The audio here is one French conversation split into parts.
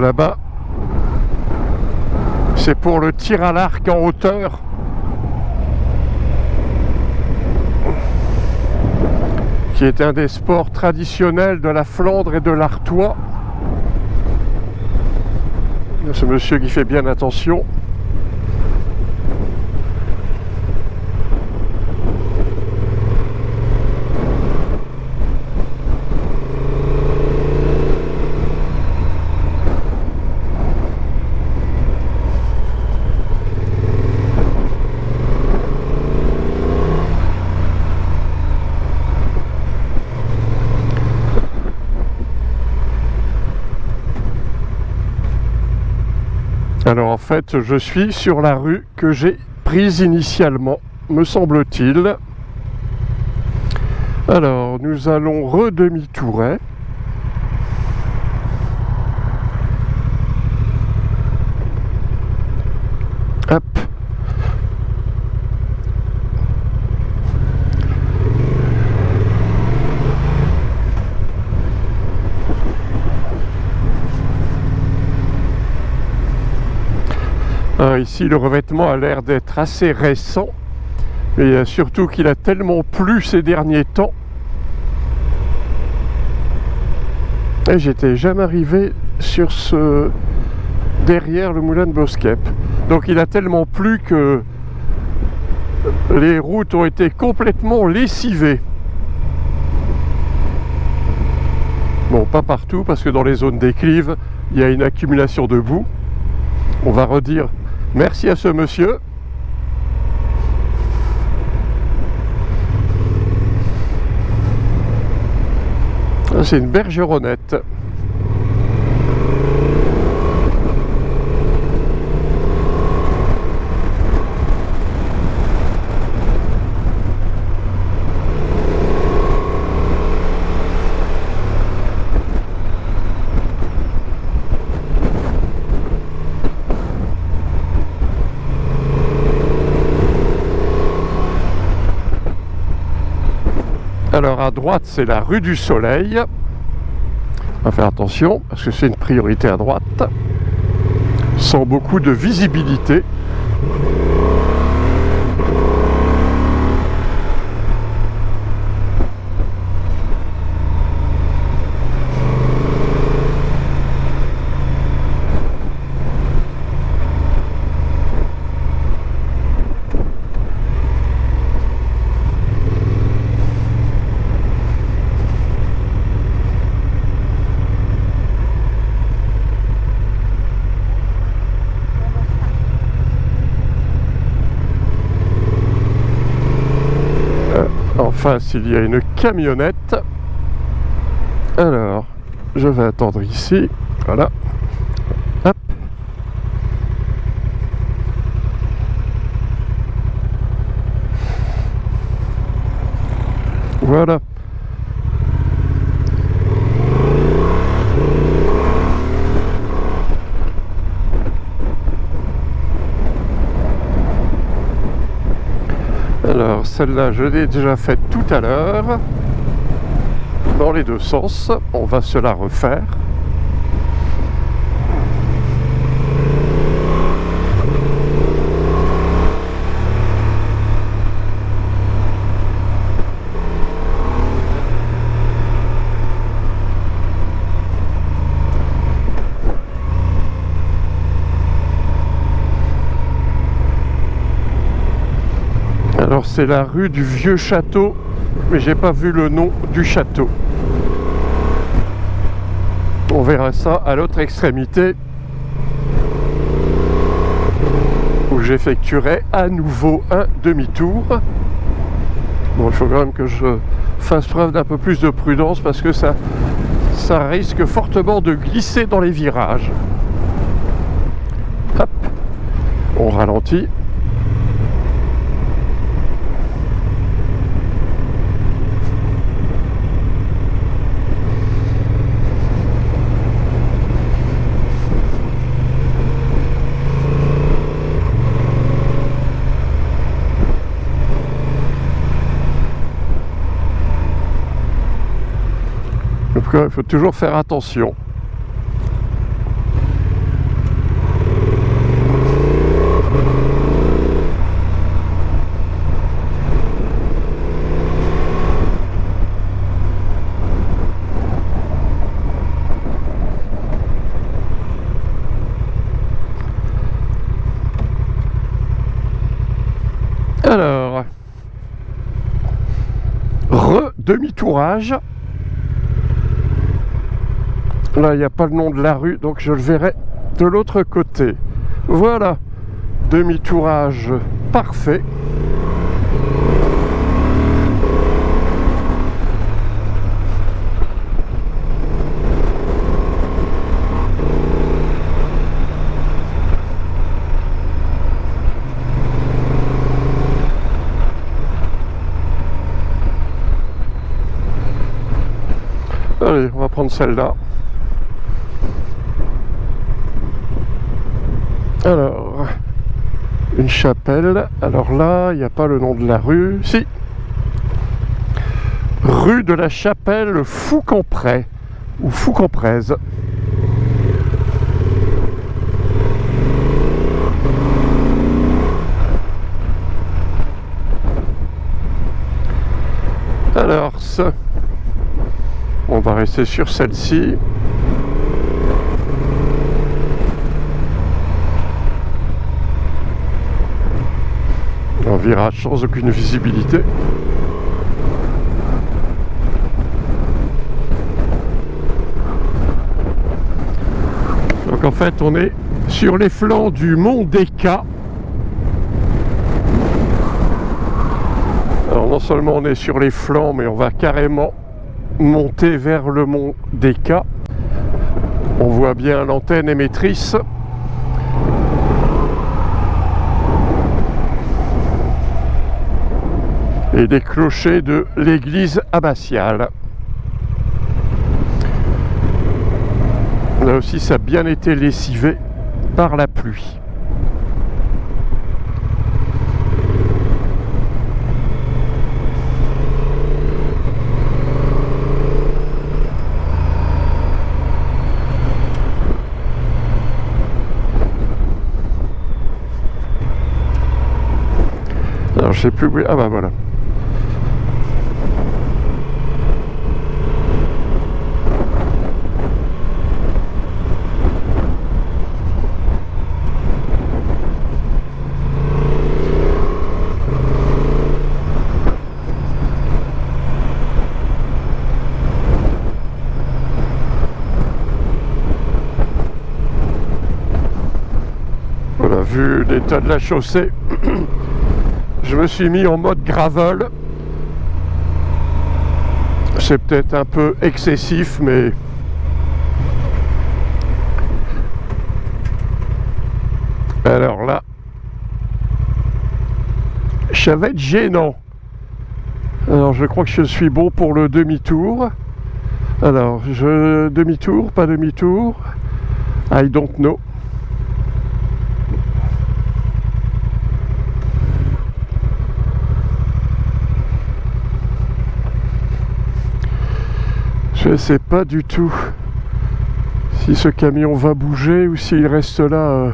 là-bas, c'est pour le tir à l'arc en hauteur. Qui est un des sports traditionnels de la Flandre et de l'Artois. Ce monsieur qui fait bien attention. Alors en fait, je suis sur la rue que j'ai prise initialement, me semble-t-il. Alors, nous allons redemi-tourer. Hop. Alors ici, le revêtement a l'air d'être assez récent, mais surtout qu'il a tellement plu ces derniers temps. Et j'étais jamais arrivé sur ce derrière le moulin de Boskep. Donc il a tellement plu que les routes ont été complètement lessivées. Bon, pas partout, parce que dans les zones déclives, il y a une accumulation de boue. On va redire merci à ce monsieur. C'est une bergeronnette. Alors à droite, c'est la rue du Soleil. On va faire attention parce que c'est une priorité à droite, sans beaucoup de visibilité. En face, il y a une camionnette. Alors, je vais attendre ici. Voilà. Hop. Voilà. Alors celle-là je l'ai déjà faite tout à l'heure dans les deux sens, on va se la refaire. Alors c'est la rue du Vieux Château, mais j'ai pas vu le nom du château. On verra ça à l'autre extrémité, où j'effectuerai à nouveau un demi-tour. Bon, il faut quand même que je fasse preuve d'un peu plus de prudence parce que ça risque fortement de glisser dans les virages. Hop, on ralentit. Il faut toujours faire attention. demi-tourage. Là, il n'y a pas le nom de la rue, donc je le verrai de l'autre côté. Voilà, demi-tourage parfait. Allez, on va prendre celle-là. Alors, une chapelle. Alors là, il n'y a pas le nom de la rue. Si. Rue de la Chapelle Foucamprais ou Foucampraise. Alors, ça, on va rester sur celle-ci. Un virage sans aucune visibilité. Donc en fait on est sur les flancs du mont Déca. Alors non seulement on est sur les flancs, mais on va carrément monter vers le mont Déca. On voit bien l'antenne émettrice. Et des clochers de l'église abbatiale. Là aussi, ça a bien été lessivé par la pluie. Alors, je sais plus où... Ah bah voilà. Voilà, vu l'état de la chaussée, je me suis mis en mode gravel. C'est peut-être un peu excessif, mais alors là, ça va être gênant. Alors je crois que je suis bon pour le demi-tour. Alors, demi-tour, pas demi-tour. I don't know. Je ne sais pas du tout si ce camion va bouger ou s'il reste là.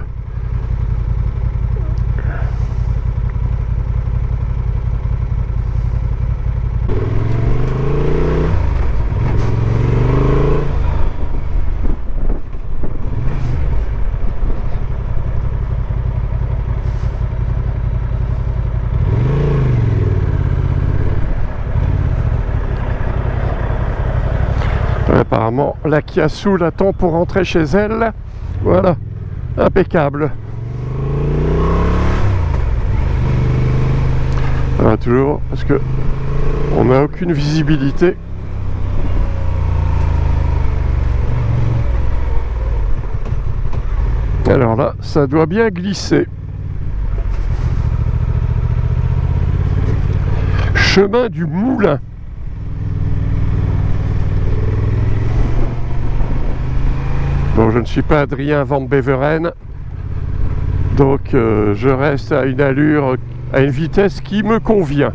Apparemment, la Kiasu l'attend pour rentrer chez elle. Voilà, impeccable. Voilà, toujours, parce que on n'a aucune visibilité. Alors là, ça doit bien glisser. Chemin du Moulin. Bon, je ne suis pas Adrien Van Beveren, donc je reste à une allure, à une vitesse qui me convient.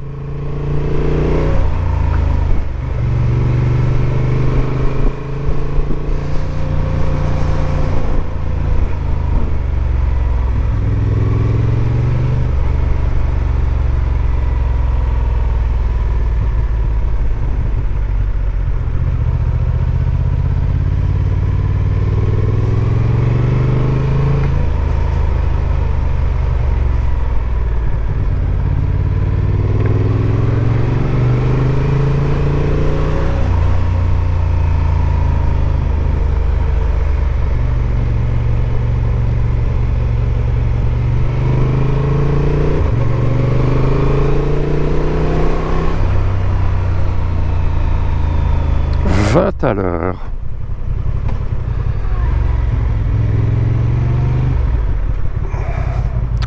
20 à l'heure.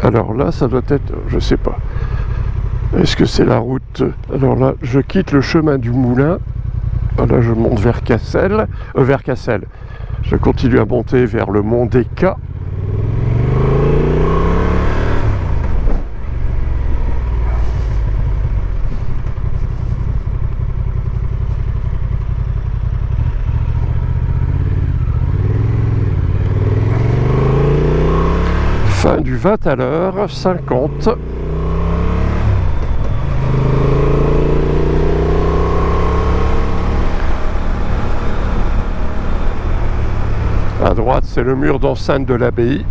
Alors là, ça doit être, je sais pas. Est-ce que c'est la route? Alors là, je quitte le chemin du Moulin. Là, je monte vers Cassel. Vers Cassel. Je continue à monter vers le mont d'Eka. Fin du 20 à l'heure, 50. À droite, c'est le mur d'enceinte de l'abbaye.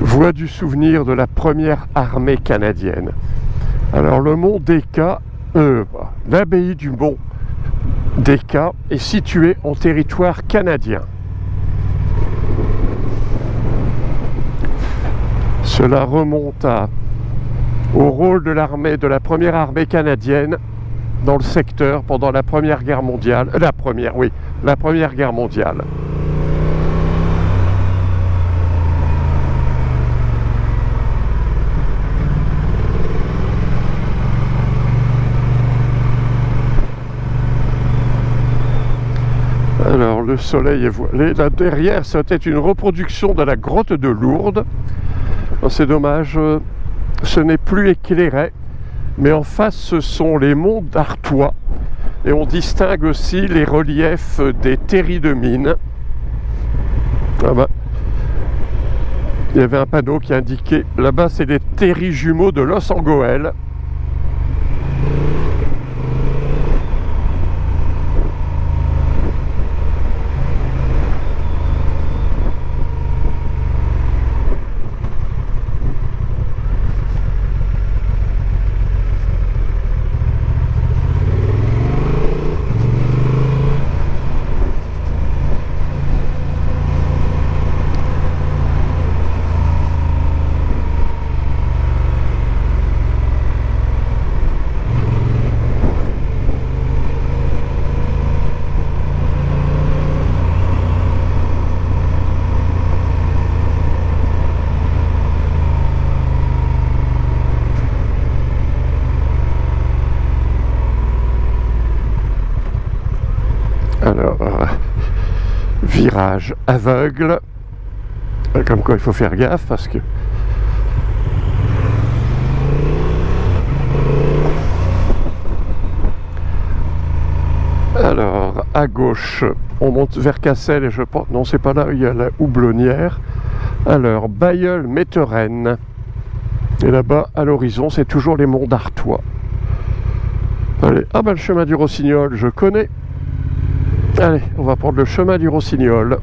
Voie du souvenir de la première armée canadienne. Alors le mont d'Eka, l'abbaye du mont d'Eka est située en territoire canadien. Cela remonte au rôle de l'armée, de la première armée canadienne dans le secteur pendant la Première Guerre mondiale. La Première Guerre mondiale. Alors le soleil est voilé. Là derrière, c'était une reproduction de la grotte de Lourdes. C'est dommage, ce n'est plus éclairé. Mais en face, ce sont les monts d'Artois. Et on distingue aussi les reliefs des terris de mine. Ah bah, il y avait un panneau qui indiquait, là-bas c'est les terris jumeaux de Los Angoel. Alors, virage aveugle, comme quoi il faut faire gaffe parce que alors à gauche on monte vers Cassel et je pense, non c'est pas là, il y a la Houblonnière. Alors Bailleul-Metteren et là-bas à l'horizon c'est toujours les monts d'Artois. Allez, ah ben le chemin du Rossignol je connais. Allez, on va prendre le chemin du Rossignol.